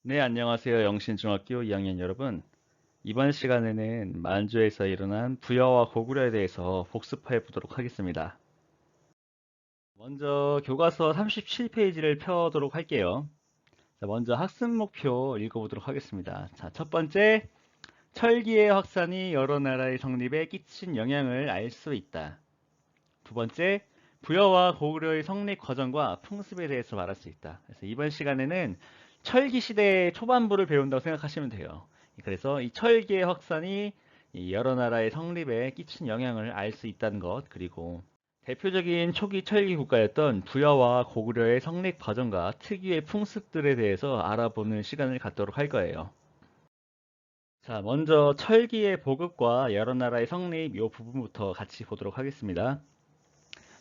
네, 안녕하세요. 영신중학교 2학년 여러분. 이번 시간에는 만주에서 일어난 부여와 고구려에 대해서 복습해 보도록 하겠습니다. 먼저 교과서 37페이지를 펴도록 할게요. 자, 먼저 학습 목표 읽어보도록 하겠습니다. 자, 첫 번째, 철기의 확산이 여러 나라의 성립에 끼친 영향을 알 수 있다. 두 번째, 부여와 고구려의 성립 과정과 풍습에 대해서 말할 수 있다. 그래서 이번 시간에는 철기 시대의 초반부를 배운다고 생각하시면 돼요. 그래서 이 철기의 확산이 이 여러 나라의 성립에 끼친 영향을 알 수 있다는 것, 그리고 대표적인 초기 철기 국가였던 부여와 고구려의 성립 과정과 특유의 풍습들에 대해서 알아보는 시간을 갖도록 할 거예요. 자, 먼저 철기의 보급과 여러 나라의 성립 이 부분부터 같이 보도록 하겠습니다.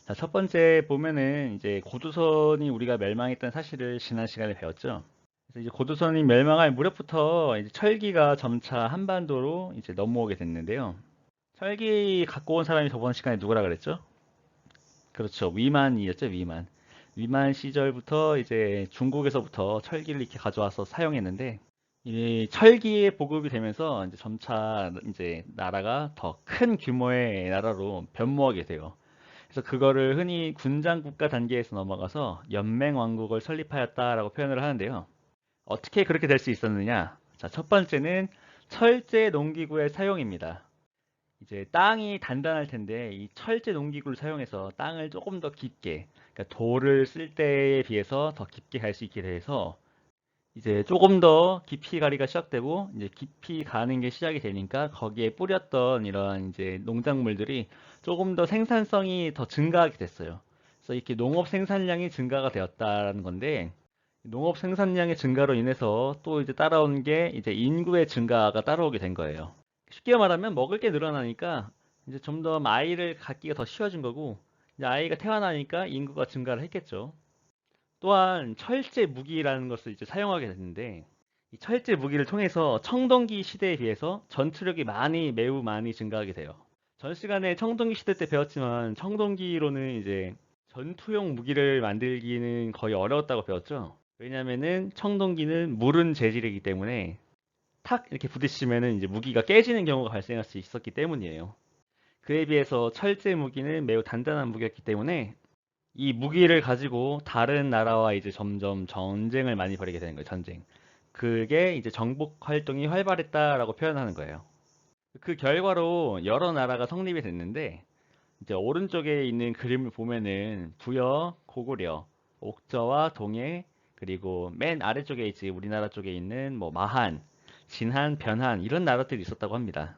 자, 첫 번째 보면은 이제 고조선이 우리가 멸망했던 사실을 지난 시간에 배웠죠. 그래서 이제 고조선이 멸망할 무렵부터 이제 철기가 점차 한반도로 이제 넘어오게 됐는데요. 철기 갖고 온 사람이 저번 시간에 누구라 그랬죠? 그렇죠. 위만이었죠, 위만. 위만 시절부터 이제 중국에서부터 철기를 이렇게 가져와서 사용했는데, 이 철기의 보급이 되면서 이제 점차 이제 나라가 더 큰 규모의 나라로 변모하게 돼요. 그래서 그거를 흔히 군장 국가 단계에서 넘어가서 연맹 왕국을 설립하였다라고 표현을 하는데요. 어떻게 그렇게 될 수 있었느냐? 자, 첫 번째는 철제 농기구의 사용입니다. 이제 땅이 단단할 텐데 이 철제 농기구를 사용해서 땅을 조금 더 깊게, 그러니까 돌을 쓸 때에 비해서 더 깊게 갈 수 있게 돼서 이제 조금 더 깊이 가리가 시작되고 이제 깊이 가는 게 시작이 되니까 거기에 뿌렸던 이런 이제 농작물들이 조금 더 생산성이 더 증가하게 됐어요. 그래서 이렇게 농업 생산량이 증가가 되었다라는 건데 농업 생산량의 증가로 인해서 또 이제 따라온 게 이제 인구의 증가가 따라오게 된 거예요. 쉽게 말하면 먹을 게 늘어나니까 이제 좀 더 아이를 갖기가 더 쉬워진 거고 이제 아이가 태어나니까 인구가 증가를 했겠죠. 또한 철제 무기라는 것을 이제 사용하게 됐는데 이 철제 무기를 통해서 청동기 시대에 비해서 전투력이 매우 많이 증가하게 돼요. 전 시간에 청동기 시대 때 배웠지만 청동기로는 이제 전투용 무기를 만들기는 거의 어려웠다고 배웠죠. 왜냐면은 청동기는 물은 재질이기 때문에 탁 이렇게 부딪히면은 이제 무기가 깨지는 경우가 발생할 수 있었기 때문이에요. 그에 비해서 철제 무기는 매우 단단한 무기였기 때문에 이 무기를 가지고 다른 나라와 이제 점점 전쟁을 많이 벌이게 되는 거예요, 전쟁. 그게 이제 정복 활동이 활발했다라고 표현하는 거예요. 그 결과로 여러 나라가 성립이 됐는데, 이제 오른쪽에 있는 그림을 보면은 부여, 고구려, 옥저와 동해, 그리고 맨 아래쪽에 이제 우리나라 쪽에 있는 뭐 마한, 진한, 변한 이런 나라들이 있었다고 합니다.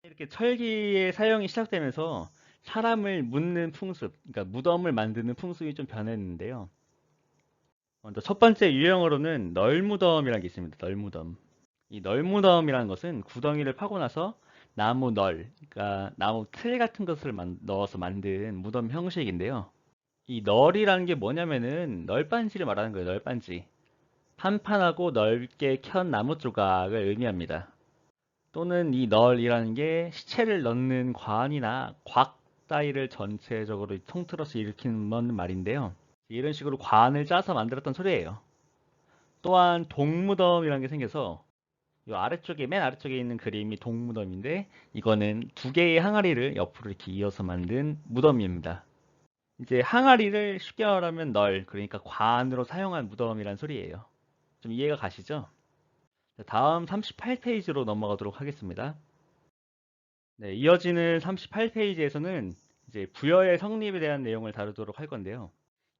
이렇게 철기의 사용이 시작되면서 사람을 묻는 풍습, 그러니까 무덤을 만드는 풍습이 좀 변했는데요. 먼저 첫 번째 유형으로는 널무덤이라는 게 있습니다. 널무덤. 이 널무덤이라는 것은 구덩이를 파고 나서 나무 널, 그러니까 나무 틀 같은 것을 넣어서 만든 무덤 형식인데요. 이 널이라는 게 뭐냐면은 널빤지를 말하는 거예요. 널빤지. 판판하고 넓게 켠 나무 조각을 의미합니다. 또는 이 널이라는 게 시체를 넣는 관이나 곽 따위를 전체적으로 통틀어서 일으키는 말인데요. 이런 식으로 관을 짜서 만들었던 소리예요. 또한 동무덤이라는 게 생겨서 이 아래쪽에 맨 아래쪽에 있는 그림이 동무덤인데 이거는 두 개의 항아리를 옆으로 이렇게 이어서 만든 무덤입니다. 이제 항아리를 쉽게 말하면 널, 그러니까 관으로 사용한 무덤이란 소리예요. 좀 이해가 가시죠? 자, 다음 38페이지로 넘어가도록 하겠습니다. 네, 이어지는 38페이지에서는 이제 부여의 성립에 대한 내용을 다루도록 할 건데요.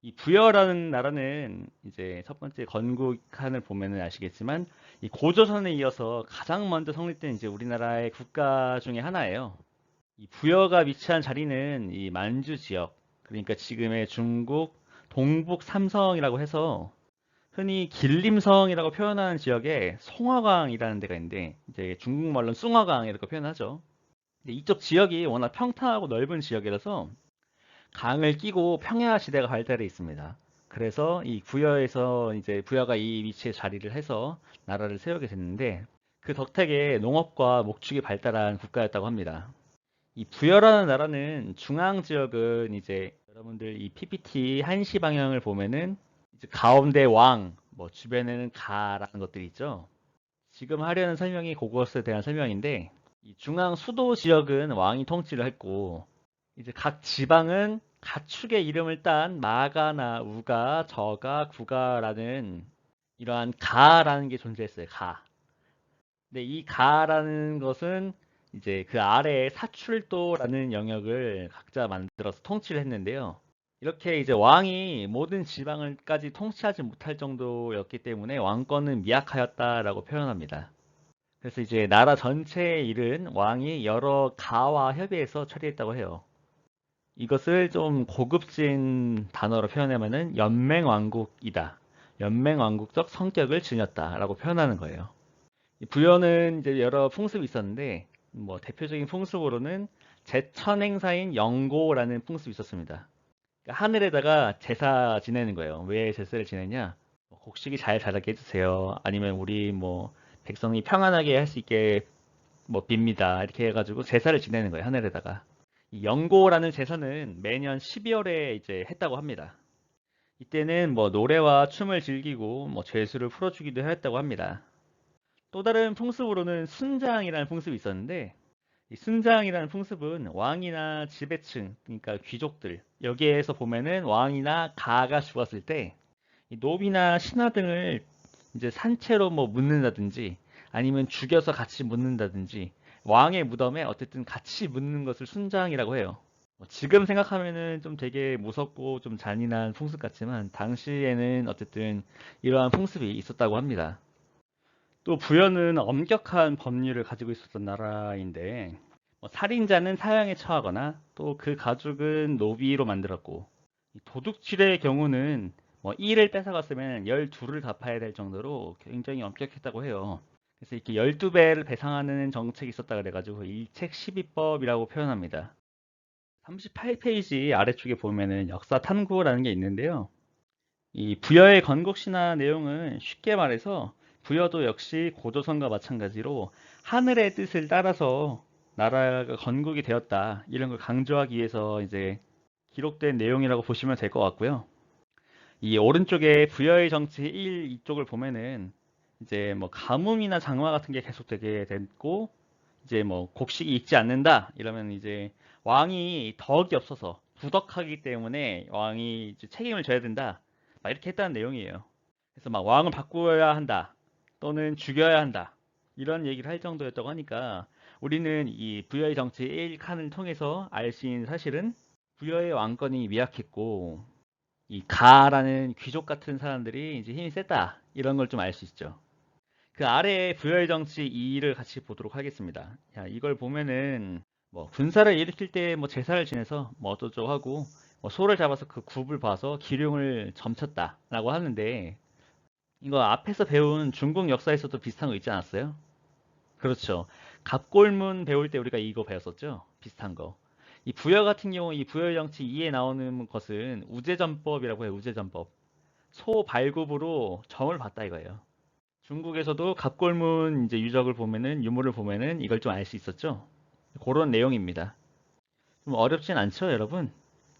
이 부여라는 나라는 이제 첫 번째 건국한을 보면은 아시겠지만 이 고조선에 이어서 가장 먼저 성립된 이제 우리나라의 국가 중에 하나예요. 이 부여가 위치한 자리는 이 만주 지역, 그러니까 지금의 중국 동북 삼성이라고 해서 흔히 길림성이라고 표현하는 지역에 송화강이라는 데가 있는데 이제 중국말로는 숭화강 이렇게 표현하죠. 근데 이쪽 지역이 워낙 평탄하고 넓은 지역이라서 강을 끼고 평야 지대가 발달해 있습니다. 그래서 이 부여에서 이제 부여가 이 위치에 자리를 해서 나라를 세우게 됐는데 그 덕택에 농업과 목축이 발달한 국가였다고 합니다. 이 부여라는 나라는 중앙 지역은 이제 여러분들 이 PPT 한시 방향을 보면은 이제 가운데 왕, 뭐 주변에는 가라는 것들이 있죠. 지금 하려는 설명이 그것에 대한 설명인데 이 중앙 수도 지역은 왕이 통치를 했고 이제 각 지방은 가축의 이름을 딴 마가나 우가, 저가, 구가라는 이러한 가라는 게 존재했어요. 가. 근데 이 가라는 것은 이제 그 아래에 사출도라는 영역을 각자 만들어서 통치를 했는데요. 이렇게 이제 왕이 모든 지방을까지 통치하지 못할 정도였기 때문에 왕권은 미약하였다라고 표현합니다. 그래서 이제 나라 전체의 일은 왕이 여러 가와 협의해서 처리했다고 해요. 이것을 좀 고급진 단어로 표현하면은 연맹왕국이다. 연맹왕국적 성격을 지녔다라고 표현하는 거예요. 이 부여는 이제 여러 풍습이 있었는데 뭐 대표적인 풍습으로는 제천 행사인 영고라는 풍습이 있었습니다. 그러니까 하늘에다가 제사 지내는 거예요. 왜 제사를 지내냐? 뭐 곡식이 잘 자라게 해주세요. 아니면 우리 뭐 백성이 평안하게 할 수 있게 뭐 빕니다. 이렇게 해가지고 제사를 지내는 거예요. 하늘에다가. 이 영고라는 제사는 매년 12월에 이제 했다고 합니다. 이때는 뭐 노래와 춤을 즐기고 뭐 죄수를 풀어주기도 했다고 합니다. 또 다른 풍습으로는 순장이라는 풍습이 있었는데 이 순장이라는 풍습은 왕이나 지배층, 그러니까 귀족들 여기에서 보면은 왕이나 가가 죽었을 때 이 노비나 신하 등을 이제 산채로 뭐 묻는다든지 아니면 죽여서 같이 묻는다든지 왕의 무덤에 어쨌든 같이 묻는 것을 순장이라고 해요. 지금 생각하면은 좀 되게 무섭고 좀 잔인한 풍습 같지만 당시에는 어쨌든 이러한 풍습이 있었다고 합니다. 또 부여는 엄격한 법률을 가지고 있었던 나라인데 뭐 살인자는 사형에 처하거나 또 그 가족은 노비로 만들었고 도둑질의 경우는 뭐 1을 뺏어갔으면 12를 갚아야 될 정도로 굉장히 엄격했다고 해요. 그래서 이렇게 12배를 배상하는 정책이 있었다 그래가지고 일책 12법이라고 표현합니다. 38페이지 아래쪽에 보면은 역사 탐구라는 게 있는데요. 이 부여의 건국신화 내용은 쉽게 말해서 부여도 역시 고조선과 마찬가지로 하늘의 뜻을 따라서 나라가 건국이 되었다. 이런 걸 강조하기 위해서 이제 기록된 내용이라고 보시면 될 것 같고요. 이 오른쪽에 부여의 정치 1 이쪽을 보면은 이제 뭐 가뭄이나 장마 같은 게 계속되게 됐고 이제 뭐 곡식이 있지 않는다 이러면 이제 왕이 덕이 없어서 부덕하기 때문에 왕이 이제 책임을 져야 된다 막 이렇게 했다는 내용이에요. 그래서 막 왕을 바꾸어야 한다 또는 죽여야 한다 이런 얘기를 할 정도였다고 하니까 우리는 이 부여의 정치 1칸을 통해서 알 수 있는 사실은 부여의 왕권이 미약했고 이 가라는 귀족 같은 사람들이 이제 힘이 셌다 이런 걸 좀 알 수 있죠. 그 아래에 부여의 정치 2를 같이 보도록 하겠습니다. 야, 이걸 보면은 뭐 군사를 일으킬 때 뭐 제사를 지내서 뭐 어쩌고 하고 뭐 소를 잡아서 그 굽을 봐서 기륭을 점쳤다라고 하는데 이거 앞에서 배운 중국 역사에서도 비슷한 거 있지 않았어요? 그렇죠. 갑골문 배울 때 우리가 이거 배웠었죠? 비슷한 거. 이 부여 같은 경우 이 부여 정치 2에 나오는 것은 우제전법이라고 해요. 우제전법. 소 발굽으로 점을 봤다 이거예요. 중국에서도 갑골문 이제 유적을 보면은 유물을 보면은 이걸 좀 알 수 있었죠. 그런 내용입니다. 좀 어렵진 않죠, 여러분?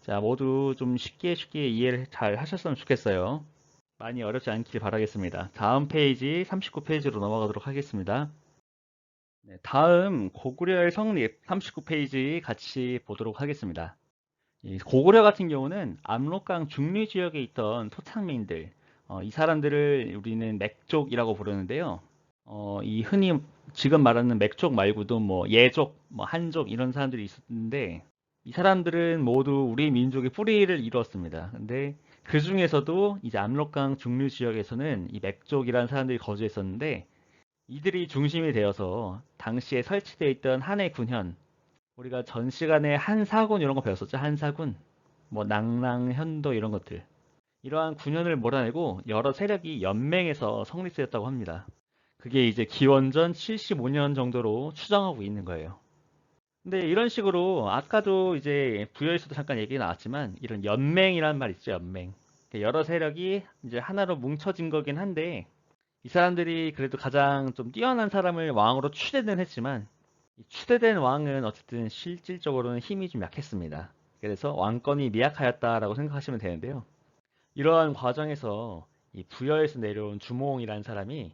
자, 모두 좀 쉽게 쉽게 이해를 잘 하셨으면 좋겠어요. 많이 어렵지 않길 바라겠습니다. 다음 페이지 39페이지로 넘어가도록 하겠습니다. 네, 다음 고구려의 성립 39페이지 같이 보도록 하겠습니다. 이 고구려 같은 경우는 압록강 중류 지역에 있던 토착민들, 이 사람들을 우리는 맥족이라고 부르는데요. 이 흔히 지금 말하는 맥족 말고도 뭐 예족, 뭐 한족 이런 사람들이 있었는데 이 사람들은 모두 우리 민족의 뿌리를 이루었습니다. 근데 그 중에서도 이제 압록강 중류 지역에서는 이 맥족이라는 사람들이 거주했었는데 이들이 중심이 되어서 당시에 설치되어 있던 한해 군현, 우리가 전 시간에 한사군 이런 거 배웠었죠. 한사군, 뭐 낭랑, 현도 이런 것들. 이러한 군현을 몰아내고 여러 세력이 연맹해서 성립되었다고 합니다. 그게 이제 기원전 75년 정도로 추정하고 있는 거예요. 근데 이런 식으로 아까도 이제 부여에서도 잠깐 얘기 나왔지만 이런 연맹이라는 말 있죠. 연맹. 여러 세력이 이제 하나로 뭉쳐진 거긴 한데 이 사람들이 그래도 가장 좀 뛰어난 사람을 왕으로 추대는 했지만 이 추대된 왕은 어쨌든 실질적으로는 힘이 좀 약했습니다. 그래서 왕권이 미약하였다라고 생각하시면 되는데요. 이러한 과정에서 이 부여에서 내려온 주몽이라는 사람이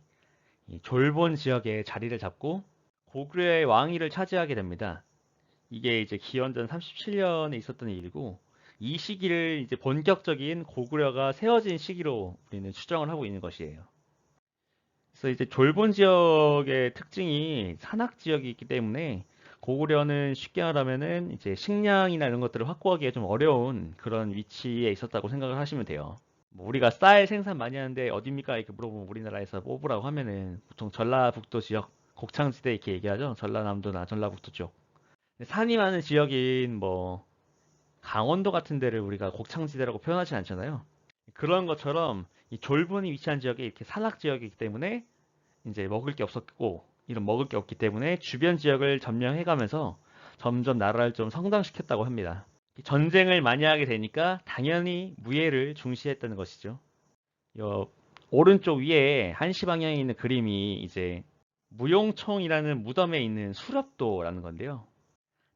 이 졸본 지역에 자리를 잡고 고구려의 왕위를 차지하게 됩니다. 이게 이제 기원전 37년에 있었던 일이고 이 시기를 이제 본격적인 고구려가 세워진 시기로 우리는 추정을 하고 있는 것이에요. 그래서 이제 졸본 지역의 특징이 산악 지역이 있기 때문에 고구려는 쉽게 말하면은 이제 식량이나 이런 것들을 확보하기가 좀 어려운 그런 위치에 있었다고 생각을 하시면 돼요. 뭐 우리가 쌀 생산 많이 하는데 어딥니까? 이렇게 물어보면 우리나라에서 뽑으라고 하면은 보통 전라북도 지역, 곡창지대 이렇게 얘기하죠. 전라남도나 전라북도 쪽. 산이 많은 지역인 뭐 강원도 같은 데를 우리가 곡창지대라고 표현하지 않잖아요. 그런 것처럼 이 졸본이 위치한 지역이 이렇게 산악 지역이기 때문에 이제 먹을 게 없었고 이런 먹을 게 없기 때문에 주변 지역을 점령해가면서 점점 나라를 좀 성장시켰다고 합니다. 전쟁을 많이 하게 되니까 당연히 무예를 중시했다는 것이죠. 요 오른쪽 위에 한시 방향에 있는 그림이 이제 무용총이라는 무덤에 있는 수렵도라는 건데요.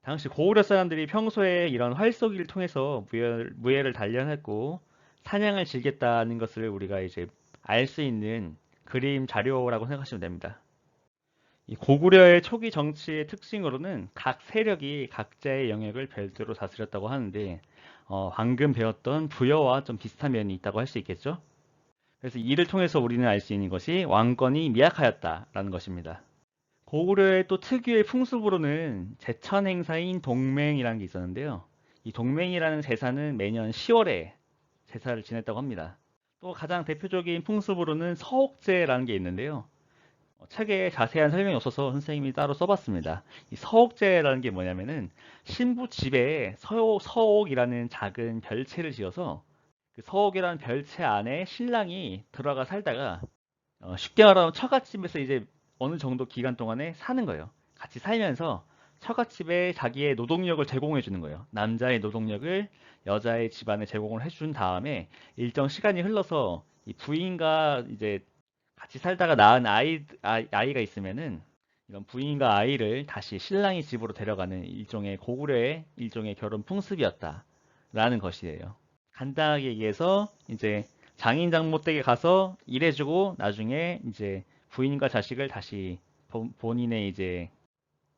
당시 고구려 사람들이 평소에 이런 활쏘기를 통해서 무예를 단련했고 사냥을 즐겼다는 것을 우리가 이제 알 수 있는 그림 자료라고 생각하시면 됩니다. 이 고구려의 초기 정치의 특징으로는 각 세력이 각자의 영역을 별도로 다스렸다고 하는데 방금 배웠던 부여와 좀 비슷한 면이 있다고 할 수 있겠죠? 그래서 이를 통해서 우리는 알 수 있는 것이 왕권이 미약하였다라는 것입니다. 고구려의 또 특유의 풍습으로는 제천 행사인 동맹이라는 게 있었는데요. 이 동맹이라는 제사는 매년 10월에 제사를 지냈다고 합니다. 또 가장 대표적인 풍습으로는 서옥제라는 게 있는데요. 책에 자세한 설명이 없어서 선생님이 따로 써봤습니다. 이 서옥제라는 게 뭐냐면은 신부 집에 서옥이라는 작은 별채를 지어서 그 서옥이라는 별채 안에 신랑이 들어가 살다가 쉽게 말하면 처갓집에서 이제 어느 정도 기간 동안에 사는 거예요. 같이 살면서 처갓집에 자기의 노동력을 제공해 주는 거예요. 남자의 노동력을 여자의 집안에 제공을 해준 다음에 일정 시간이 흘러서 이 부인과 이제 같이 살다가 낳은 아이가 있으면은 이런 부인과 아이를 다시 신랑의 집으로 데려가는 일종의 고구려의 일종의 결혼 풍습이었다라는 것이에요. 간단하게 얘기해서 이제 장인 장모 댁에 가서 일해주고 나중에 이제 부인과 자식을 다시 본인의 이제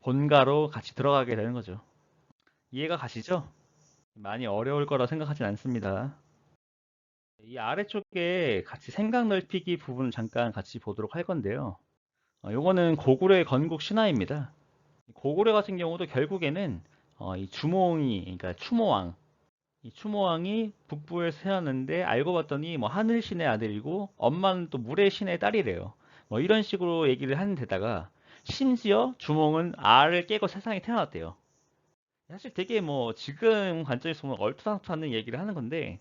본가로 같이 들어가게 되는 거죠. 이해가 가시죠? 많이 어려울 거라 생각하진 않습니다. 이 아래쪽에 같이 생각 넓히기 부분을 잠깐 같이 보도록 할 건데요. 요거는 고구려의 건국 신화입니다. 고구려 같은 경우도 결국에는 이 주몽이, 그러니까 추모왕, 이 추모왕이 북부에서 태어났는데 알고 봤더니 뭐 하늘신의 아들이고 엄마는 또 물의 신의 딸이래요. 뭐 이런 식으로 얘기를 하는 데다가 심지어 주몽은 알을 깨고 세상에 태어났대요. 사실 되게 뭐 지금 관점에서 보면 얼토당토하는 얘기를 하는 건데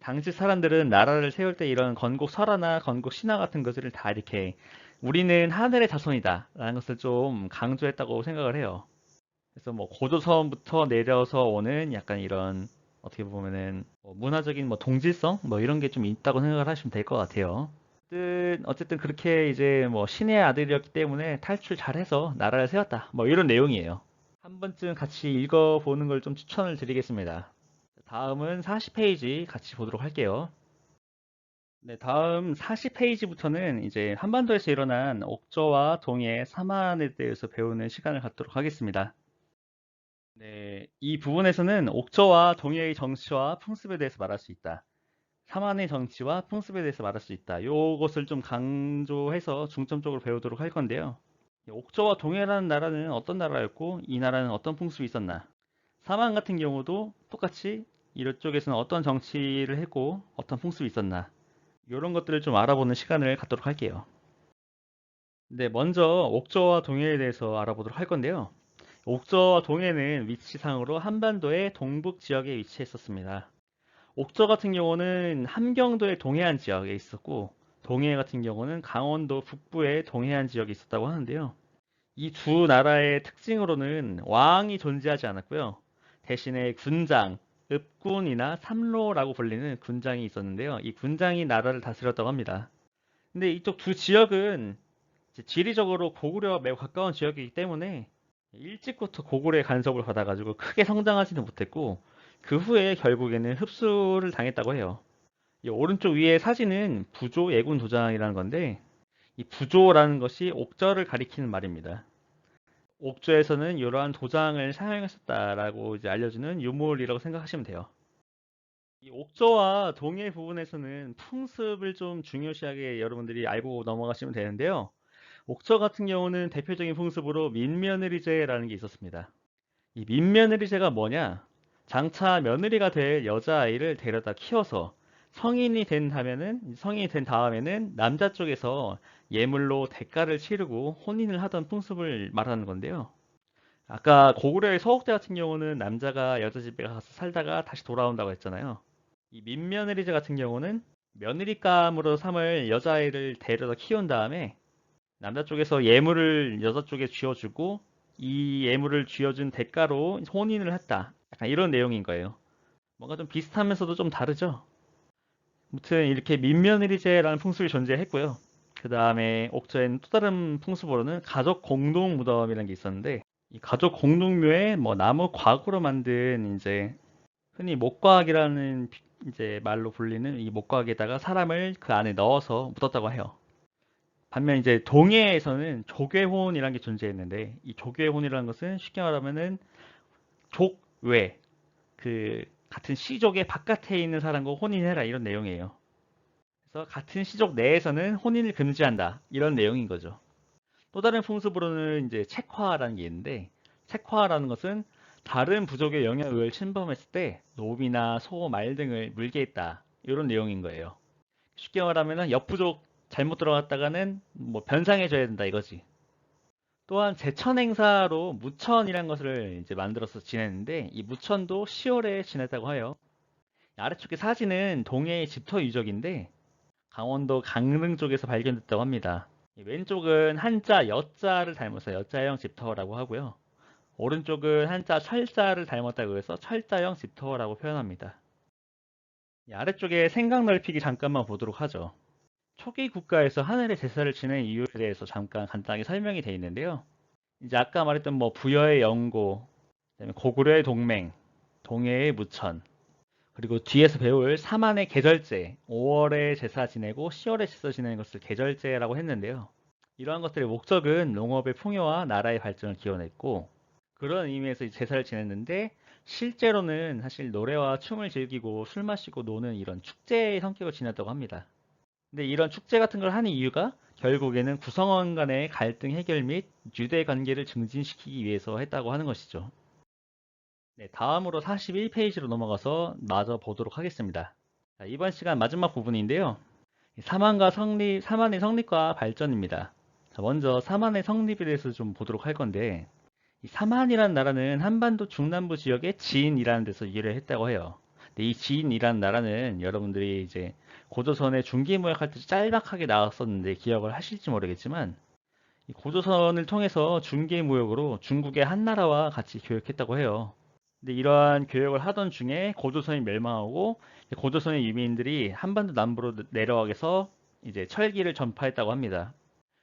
당시 사람들은 나라를 세울 때 이런 건국 설화나 건국 신화 같은 것들을 다 이렇게 우리는 하늘의 자손이다 라는 것을 좀 강조했다고 생각을 해요. 그래서 뭐 고조선부터 내려서 오는 약간 이런 어떻게 보면은 뭐 문화적인 뭐 동질성 뭐 이런 게 좀 있다고 생각을 하시면 될 것 같아요. 어쨌든 그렇게 이제 뭐 신의 아들이었기 때문에 탈출 잘해서 나라를 세웠다 뭐 이런 내용이에요. 한 번쯤 같이 읽어보는 걸 좀 추천을 드리겠습니다. 다음은 40페이지 같이 보도록 할게요. 네, 다음 40페이지부터는 이제 한반도에서 일어난 옥저와 동해, 사만에 대해서 배우는 시간을 갖도록 하겠습니다. 네, 이 부분에서는 옥저와 동해의 정치와 풍습에 대해서 말할 수 있다. 사만의 정치와 풍습에 대해서 말할 수 있다. 요것을 좀 강조해서 중점적으로 배우도록 할 건데요. 옥저와 동해라는 나라는 어떤 나라였고 이 나라는 어떤 풍습이 있었나? 사만 같은 경우도 똑같이 이쪽에서는 어떤 정치를 했고 어떤 풍습이 있었나? 이런 것들을 좀 알아보는 시간을 갖도록 할게요. 네, 먼저 옥저와 동해에 대해서 알아보도록 할 건데요. 옥저와 동해는 위치상으로 한반도의 동북 지역에 위치했었습니다. 옥저 같은 경우는 함경도의 동해안 지역에 있었고 동해 같은 경우는 강원도 북부의 동해안 지역에 있었다고 하는데요. 이 두 나라의 특징으로는 왕이 존재하지 않았고요. 대신에 군장, 읍군이나 삼로라고 불리는 군장이 있었는데요. 이 군장이 나라를 다스렸다고 합니다. 근데 이쪽 두 지역은 지리적으로 고구려와 매우 가까운 지역이기 때문에 일찍부터 고구려의 간섭을 받아가지고 크게 성장하지는 못했고 그 후에 결국에는 흡수를 당했다고 해요. 이 오른쪽 위에 사진은 부조 예군 도장이라는 건데, 이 부조라는 것이 옥저를 가리키는 말입니다. 옥조에서는 이러한 도장을 사용했었다라고 이제 알려주는 유물이라고 생각하시면 돼요. 이 옥조와 동해 부분에서는 풍습을 좀 중요시하게 여러분들이 알고 넘어가시면 되는데요. 옥저 같은 경우는 대표적인 풍습으로 민며느리제라는 게 있었습니다. 이 민며느리제가 뭐냐? 장차 며느리가 될 여자아이를 데려다 키워서 성인이 된 다음에는 남자 쪽에서 예물로 대가를 치르고 혼인을 하던 풍습을 말하는 건데요. 아까 고구려의 서옥대 같은 경우는 남자가 여자 집에 가서 살다가 다시 돌아온다고 했잖아요. 이 민며느리제 같은 경우는 며느리감으로 삼을 여자아이를 데려다 키운 다음에 남자 쪽에서 예물을 여자 쪽에 쥐어주고 이 예물을 쥐어준 대가로 혼인을 했다. 약간 이런 내용인 거예요. 뭔가 좀 비슷하면서도 좀 다르죠. 아무튼 이렇게 민며느리제라는 풍습이 존재했고요. 그 다음에 옥저에는 또 다른 풍습으로는 가족 공동 무덤이라는 게 있었는데 이 가족 공동묘에 뭐 나무 과구로 만든 이제 흔히 목과학이라는 이제 말로 불리는 이 목과학에다가 사람을 그 안에 넣어서 묻었다고 해요. 반면 이제 동해에서는 조괴혼이라는 게 존재했는데 이 조괴혼이라는 것은 쉽게 말하면은 족외 그 같은 시족의 바깥에 있는 사람과 혼인해라 이런 내용이에요. 그래서 같은 시족 내에서는 혼인을 금지한다 이런 내용인 거죠. 또 다른 풍습으로는 이제 책화라는 게 있는데 책화라는 것은 다른 부족의 영역을 침범했을 때 노비나 소, 말 등을 물게 했다 이런 내용인 거예요. 쉽게 말하면 옆 부족 잘못 들어갔다가는 뭐 변상해줘야 된다 이거지. 또한 제천 행사로 무천이라는 것을 이제 만들어서 지냈는데 이 무천도 10월에 지냈다고 해요. 아래쪽의 사진은 동해의 집터 유적인데 강원도 강릉 쪽에서 발견됐다고 합니다. 왼쪽은 한자 여자를 닮아서 여자형 집터라고 하고요. 오른쪽은 한자 철자를 닮았다고 해서 철자형 집터라고 표현합니다. 아래쪽에 생각 넓히기 잠깐만 보도록 하죠. 초기 국가에서 하늘의 제사를 지낸 이유에 대해서 잠깐 간단하게 설명이 되어 있는데요. 이제 아까 말했던 뭐 부여의 영고, 그다음에 고구려의 동맹, 동해의 무천, 그리고 뒤에서 배울 사만의 계절제, 5월에 제사 지내고 10월에 제사 지내는 것을 계절제라고 했는데요. 이러한 것들의 목적은 농업의 풍요와 나라의 발전을 기원했고 그런 의미에서 제사를 지냈는데 실제로는 사실 노래와 춤을 즐기고 술 마시고 노는 이런 축제의 성격을 지녔다고 합니다. 근데 이런 축제 같은 걸 하는 이유가 결국에는 구성원 간의 갈등 해결 및 유대 관계를 증진시키기 위해서 했다고 하는 것이죠. 네, 다음으로 41페이지로 넘어가서 마저 보도록 하겠습니다. 자, 이번 시간 마지막 부분인데요. 사만의 성립과 발전입니다. 자, 먼저 사만의 성립에 대해서 좀 보도록 할 건데 이 사만이라는 나라는 한반도 중남부 지역의 진이라는 데서 유래했다고 해요. 근데 이 진이라는 나라는 여러분들이 이제 고조선의 중기무역할 때 짤막하게 나왔었는데 기억을 하실지 모르겠지만 이 고조선을 통해서 중기무역으로 중국의 한나라와 같이 교역했다고 해요. 근데 이러한 교역을 하던 중에 고조선이 멸망하고 고조선의 유민들이 한반도 남부로 내려가서 이제 철기를 전파했다고 합니다.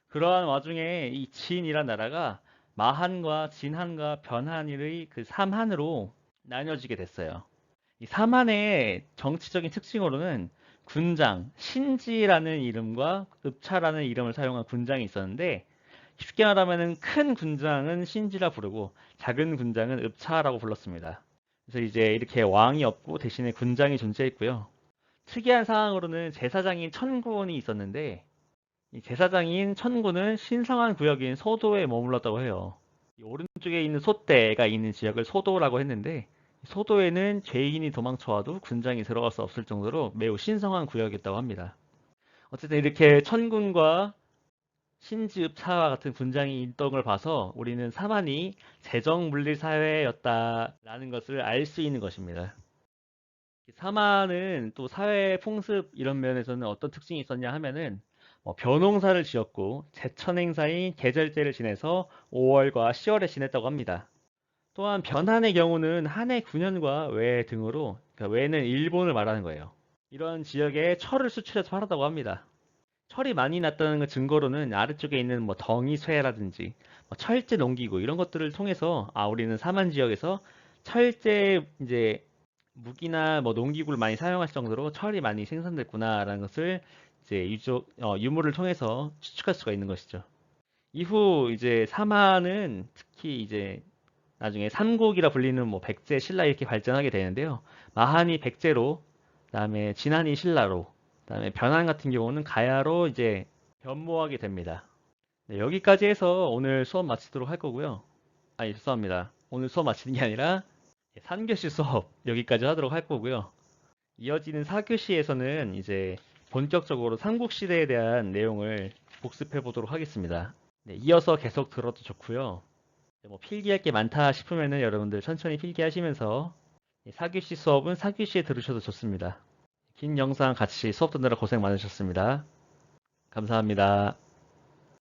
그러한 와중에 이 진이란 나라가 마한과 진한과 변한의 그 삼한으로 나뉘어지게 됐어요. 이 삼한의 정치적인 특징으로는 군장, 신지라는 이름과 읍차라는 이름을 사용한 군장이 있었는데 쉽게 말하면 큰 군장은 신지라 부르고 작은 군장은 읍차라고 불렀습니다. 그래서 이제 이렇게 왕이 없고 대신에 군장이 존재했고요. 특이한 상황으로는 제사장인 천군이 있었는데 이 제사장인 천군은 신성한 구역인 소도에 머물렀다고 해요. 이 오른쪽에 있는 소대가 있는 지역을 소도라고 했는데 소도에는 죄인이 도망쳐와도 군장이 들어갈 수 없을 정도로 매우 신성한 구역이었다고 합니다. 어쨌든 이렇게 천군과 신지읍차와 같은 군장이 있던 걸 봐서 우리는 사만이 재정물리 사회였다라는 것을 알 수 있는 것입니다. 사만은 또 사회 풍습 이런 면에서는 어떤 특징이 있었냐 하면은 벼농사를 지었고 제천 행사인 계절제를 지내서 5월과 10월에 지냈다고 합니다. 또한 변한의 경우는 한 해 9년과 외 등으로 그러니까 외는 일본을 말하는 거예요. 이런 지역에 철을 수출해서 팔았다고 합니다. 철이 많이 났다는 그 증거로는 아래쪽에 있는 뭐 덩이쇠라든지 철제 농기구 이런 것들을 통해서 우리는 사만 지역에서 철제 이제 무기나 뭐 농기구를 많이 사용할 정도로 철이 많이 생산됐구나라는 것을 이제 유물을 통해서 추측할 수가 있는 것이죠. 이후 이제 사마는 특히 이제 나중에 삼국이라 불리는 뭐 백제, 신라 이렇게 발전하게 되는데요. 마한이 백제로, 그다음에 진한이 신라로, 그다음에 변한 같은 경우는 가야로 이제 변모하게 됩니다. 네, 여기까지 해서 오늘 수업 마치도록 할 거고요. 아니, 죄송합니다. 오늘 수업 마치는 게 아니라 3교시 수업 여기까지 하도록 할 거고요. 이어지는 4교시에서는 이제 본격적으로 삼국시대에 대한 내용을 복습해 보도록 하겠습니다. 네, 이어서 계속 들어도 좋고요. 뭐 필기할 게 많다 싶으면은 여러분들 천천히 필기하시면서 4교시 수업은 4교시에 들으셔도 좋습니다. 긴 영상 같이 수업 듣느라 고생 많으셨습니다. 감사합니다.